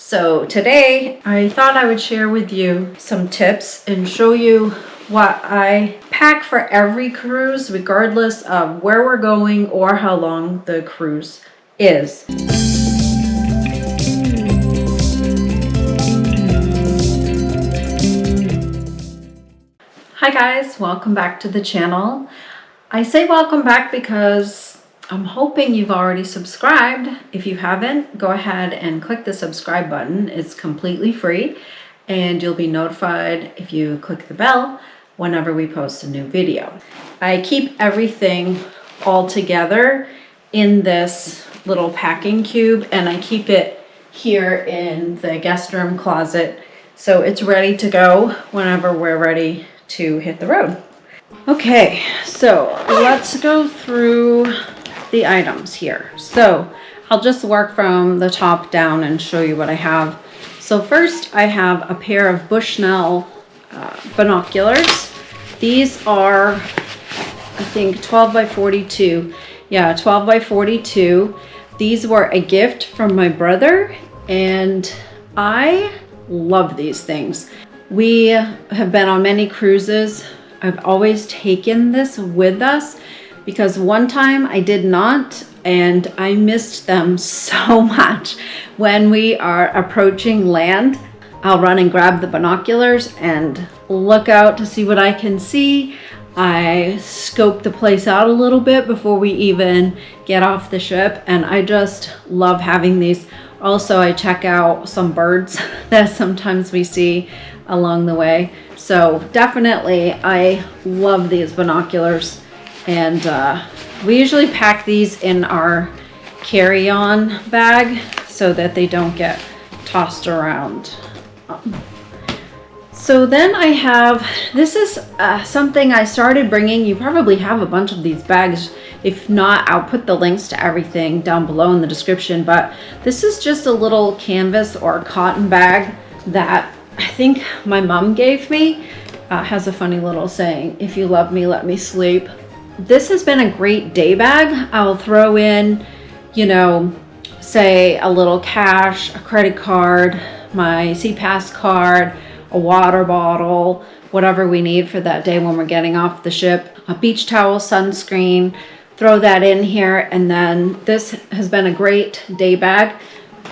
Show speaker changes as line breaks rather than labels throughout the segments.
So today I thought I would share with you some tips and show you what I pack for every cruise, regardless of where we're going or how long the cruise is. Hi guys, welcome back to the channel. I say welcome back because I'm hoping you've already subscribed. If you haven't, go ahead and click the subscribe button. It's completely free and you'll be notified if you click the bell whenever we post a new video. I keep everything all together in this little packing cube and I keep it here in the guest room closet so it's ready to go whenever we're ready to hit the road. Okay, so let's go through the items here. So I'll just work from the top down and show you what I have. So first I have a pair of Bushnell binoculars. These are, I think, 12 by 42. Yeah, 12 by 42. These were a gift from my brother and I love these things. We have been on many cruises. I've always taken this with us because one time I did not and I missed them so much. When we are approaching land, I'll run and grab the binoculars and look out to see what I can see. I scope the place out a little bit before we even get off the ship and I just love having these. Also, I check out some birds that sometimes we see along the way. So definitely I love these binoculars and we usually pack these in our carry-on bag so that they don't get tossed around. So then I have, this is something I started bringing. You probably have a bunch of these bags. If not, I'll put the links to everything down below in the description. But this is just a little canvas or cotton bag that I think my mom gave me. Has a funny little saying, if you love me, let me sleep. This has been a great day bag. I'll throw in, you know, say a little cash, a credit card, my CPass card, a water bottle, whatever we need for that day when we're getting off the ship, a beach towel, sunscreen, throw that in here. And then this has been a great day bag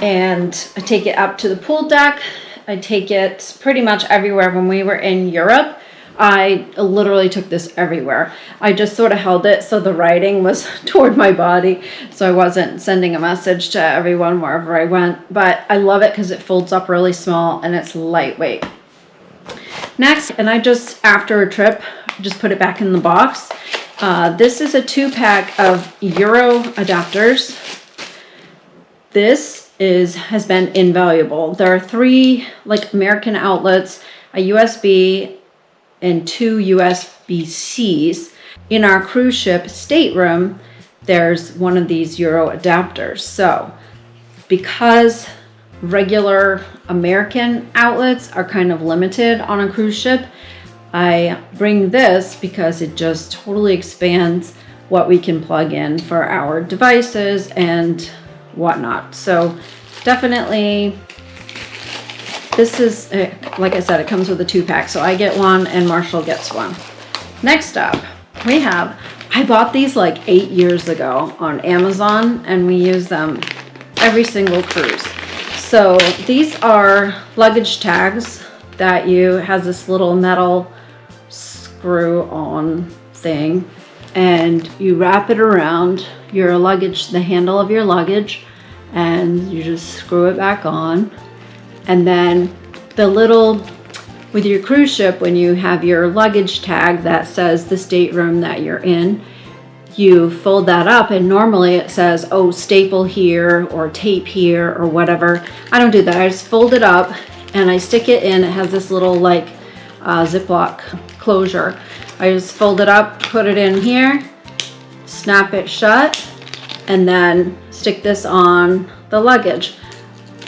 and I take it up to the pool deck. I take it pretty much everywhere. When we were in Europe, I literally took this everywhere. I just sort of held it so the writing was toward my body, so I wasn't sending a message to everyone wherever I went. But I love it because it folds up really small and it's lightweight. Next, and I just, after a trip, just put it back in the box. This is a 2-pack of Euro adapters. This has been invaluable. There are 3 like American outlets, a USB and 2 USB-Cs. In our cruise ship stateroom, there's one of these Euro adapters. So because regular American outlets are kind of limited on a cruise ship, I bring this because it just totally expands what we can plug in for our devices and whatnot. So definitely, this is, like I said, it comes with a 2-pack. So I get one and Marshall gets one. Next up, we have, I bought these like 8 years ago on Amazon and we use them every single cruise. So these are luggage tags that has this little metal screw on thing and you wrap it around your luggage, the handle of your luggage, and you just screw it back on. And then the little, with your cruise ship, when you have your luggage tag that says the stateroom that you're in, you fold that up and normally it says, oh, staple here or tape here or whatever. I don't do that. I just fold it up and I stick it in. It has this little like Ziploc closure. I just fold it up, put it in here, snap it shut, and then stick this on the luggage.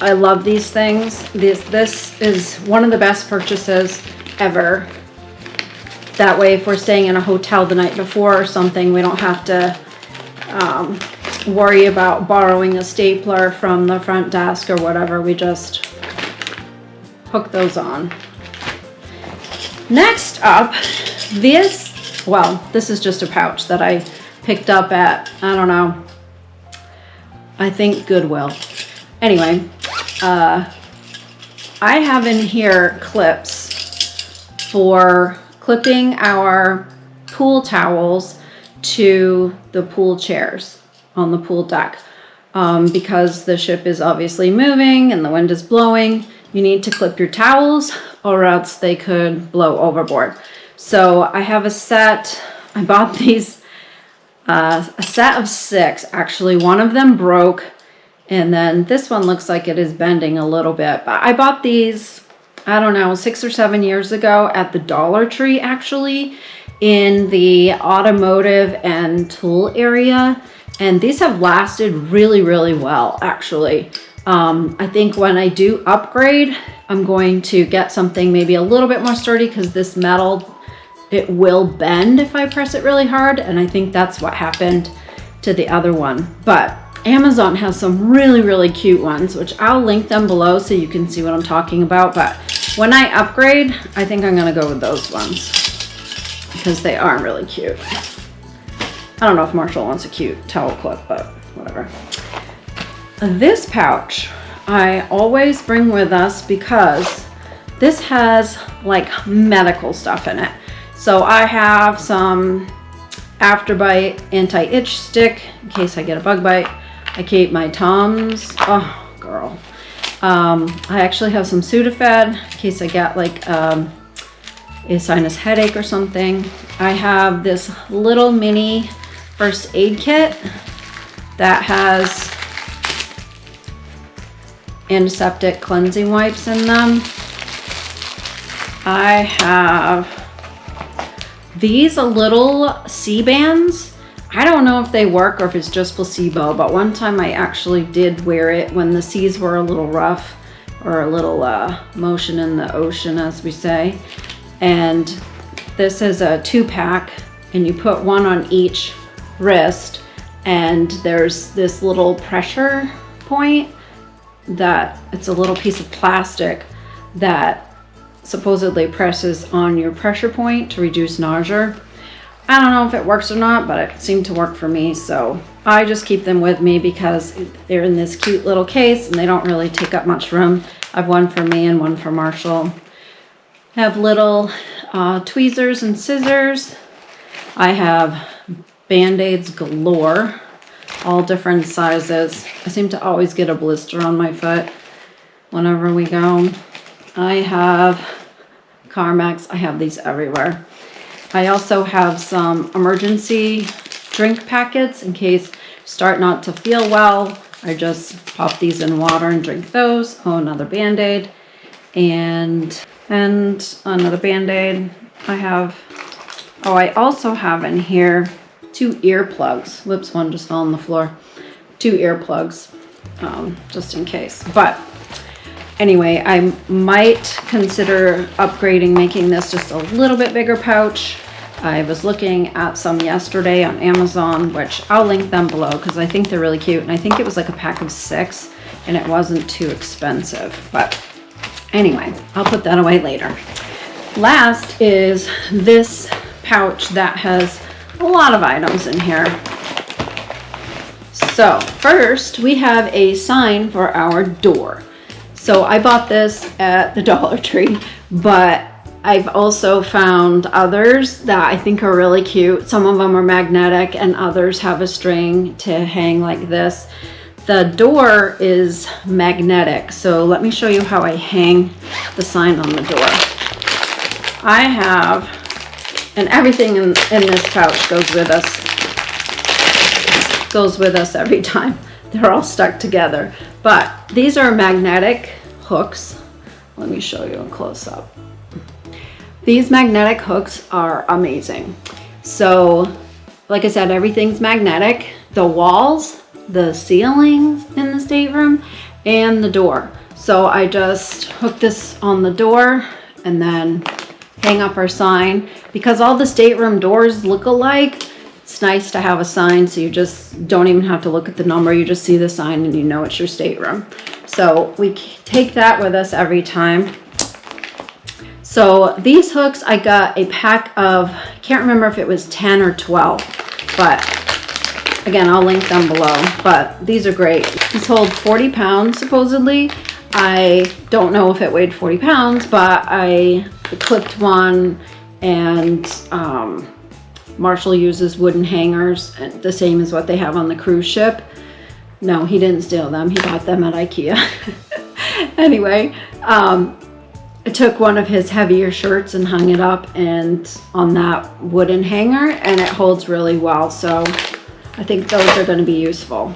I love these things. This is one of the best purchases ever. That way, if we're staying in a hotel the night before or something, we don't have to worry about borrowing a stapler from the front desk or whatever. We just hook those on. Next up, this is just a pouch that I picked up at, I don't know, I think Goodwill. Anyway, I have in here clips for clipping our pool towels to the pool chairs on the pool deck. Because the ship is obviously moving and the wind is blowing, you need to clip your towels or else they could blow overboard. So I have a set, I bought these, a set of 6 actually. One of them broke, and then this one looks like it is bending a little bit. But I bought these, I don't know, 6 or 7 years ago at the Dollar Tree actually, in the automotive and tool area. And these have lasted really, really well, actually. I think when I do upgrade, I'm going to get something maybe a little bit more sturdy, because this metal, it will bend if I press it really hard. And I think that's what happened to the other one. But Amazon has some really, really cute ones, which I'll link them below so you can see what I'm talking about. But when I upgrade, I think I'm going to go with those ones because they are really cute. I don't know if Marshall wants a cute towel clip, but whatever. This pouch I always bring with us because this has like medical stuff in it. So I have some Afterbite anti-itch stick in case I get a bug bite. I keep my Tums. Oh, girl. I actually have some Sudafed in case I get like a sinus headache or something. I have this little mini first aid kit that has antiseptic cleansing wipes in them. I have these little C-bands. I don't know if they work or if it's just placebo, but one time I actually did wear it when the seas were a little rough, or a little motion in the ocean, as we say. And this is a 2-pack, and you put one on each wrist, and there's this little pressure point that it's a little piece of plastic that supposedly presses on your pressure point to reduce nausea. I don't know if it works or not, but it seemed to work for me, so I just keep them with me because they're in this cute little case and they don't really take up much room. I have one for me and one for Marshall. I have little tweezers and scissors. I have Band-Aids galore, all different sizes. I seem to always get a blister on my foot whenever we go. I have Carmex. I have these everywhere. I also have some emergency drink packets in case you start not to feel well. I just pop these in water and drink those. Oh, another Band-Aid and another Band-Aid. I also have in here 2 earplugs. Whoops, one just fell on the floor. 2 earplugs, just in case. But anyway, I might consider upgrading, making this just a little bit bigger pouch. I was looking at some yesterday on Amazon, which I'll link them below because I think they're really cute. And I think it was like a pack of 6 and it wasn't too expensive. But anyway, I'll put that away later. Last is this pouch that has a lot of items in here. So first we have a sign for our door. So I bought this at the Dollar Tree, but I've also found others that I think are really cute. Some of them are magnetic and others have a string to hang like this. The door is magnetic, so let me show you how I hang the sign on the door. I have, and everything in this pouch goes with us every time. They're all stuck together. But these are magnetic hooks. Let me show you in close up. These magnetic hooks are amazing. So, like I said, everything's magnetic. The walls, the ceilings in the stateroom, and the door. So I just hook this on the door and then hang up our sign. Because all the stateroom doors look alike, it's nice to have a sign so you just don't even have to look at the number. You just see the sign and you know it's your stateroom. So we take that with us every time. So these hooks, I got a pack of, I can't remember if it was 10 or 12, but again, I'll link them below. But these are great. These hold 40 pounds supposedly. I don't know if it weighed 40 pounds, but I clipped one, and Marshall uses wooden hangers, the same as what they have on the cruise ship. No, he didn't steal them. He bought them at IKEA. Anyway, I took one of his heavier shirts and hung it up and on that wooden hanger, and it holds really well. So I think those are going to be useful.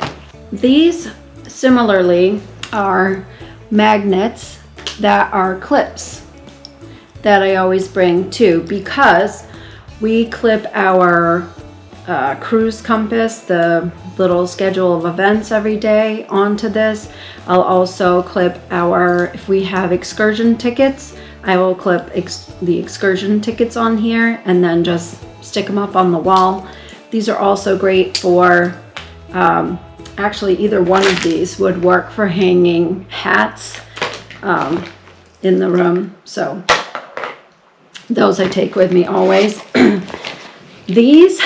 These similarly are magnets that are clips that I always bring too, because we clip our cruise compass, the little schedule of events every day, onto this. I'll also clip our, if we have excursion tickets, I will clip the excursion tickets on here and then just stick them up on the wall. These are also great for, actually either one of these would work for hanging hats in the room. So those I take with me always. These,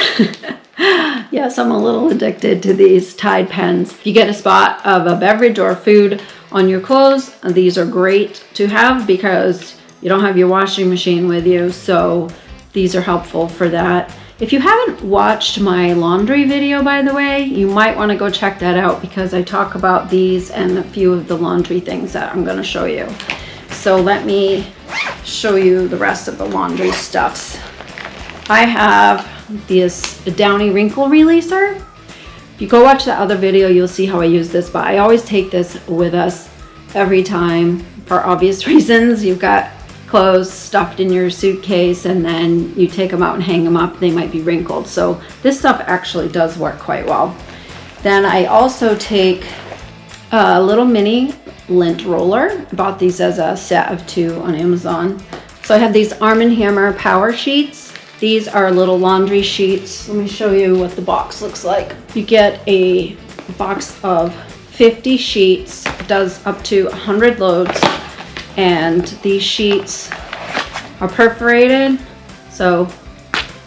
yes, I'm a little addicted to these Tide pens. If you get a spot of a beverage or food on your clothes, these are great to have because you don't have your washing machine with you. So these are helpful for that. If you haven't watched my laundry video, by the way, you might want to go check that out because I talk about these and a few of the laundry things that I'm going to show you. So let me show you the rest of the laundry stuffs. I have this Downy wrinkle releaser. If you go watch the other video, you'll see how I use this, but I always take this with us every time for obvious reasons. You've got clothes stuffed in your suitcase and then you take them out and hang them up. They might be wrinkled. So this stuff actually does work quite well. Then I also take a little mini lint roller. I bought these as a set of 2 on Amazon. So I have these Arm & Hammer power sheets. These are little laundry sheets. Let me show you what the box looks like. You get a box of 50 sheets. It does up to 100 loads. And these sheets are perforated. So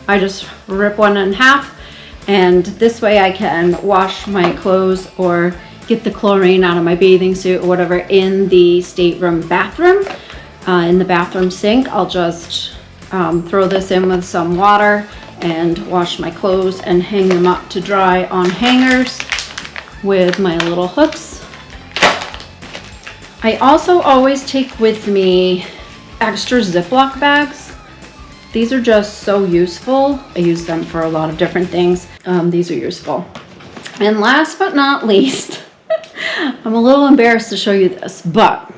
I just rip one in half. And this way I can wash my clothes or get the chlorine out of my bathing suit or whatever in the stateroom bathroom. In the bathroom sink, I'll just throw this in with some water and wash my clothes and hang them up to dry on hangers with my little hooks. I also always take with me extra Ziploc bags. These are just so useful. I use them for a lot of different things. These are useful. And last but not least, I'm a little embarrassed to show you this, but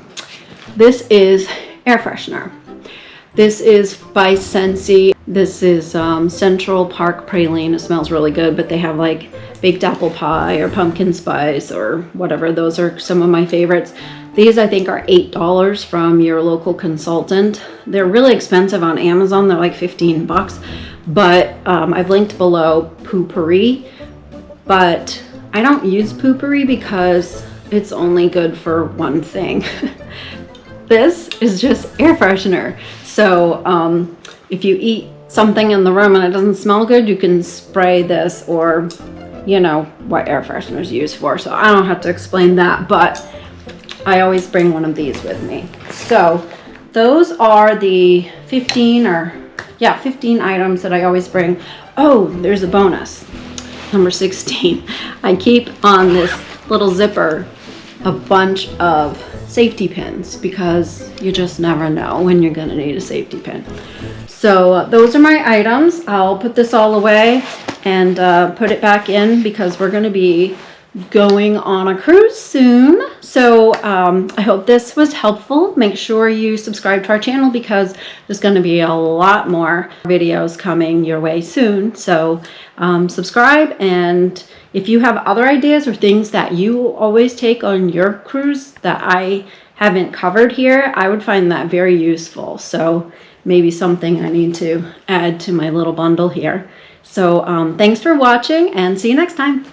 this is air freshener. This is by Scentsy. This is Central Park Praline. It smells really good, but they have like baked apple pie or pumpkin spice or whatever. Those are some of my favorites. These I think are $8 from your local consultant. They're really expensive on Amazon. They're like 15 bucks, but I've linked below Poopery, but I don't use Poopery because it's only good for one thing. This is just air freshener. So if you eat something in the room and it doesn't smell good, you can spray this, or you know what air freshener is used for. So I don't have to explain that, but I always bring one of these with me. So those are the 15 items that I always bring. Oh, there's a bonus. Number 16. I keep on this little zipper a bunch of safety pins because you just never know when you're going to need a safety pin. So those are my items. I'll put this all away and put it back in because we're going to be going on a cruise soon. So I hope this was helpful. Make sure you subscribe to our channel because there's going to be a lot more videos coming your way soon. So subscribe, and if you have other ideas or things that you always take on your cruise that I haven't covered here, I would find that very useful. So maybe something I need to add to my little bundle here. So thanks for watching and see you next time.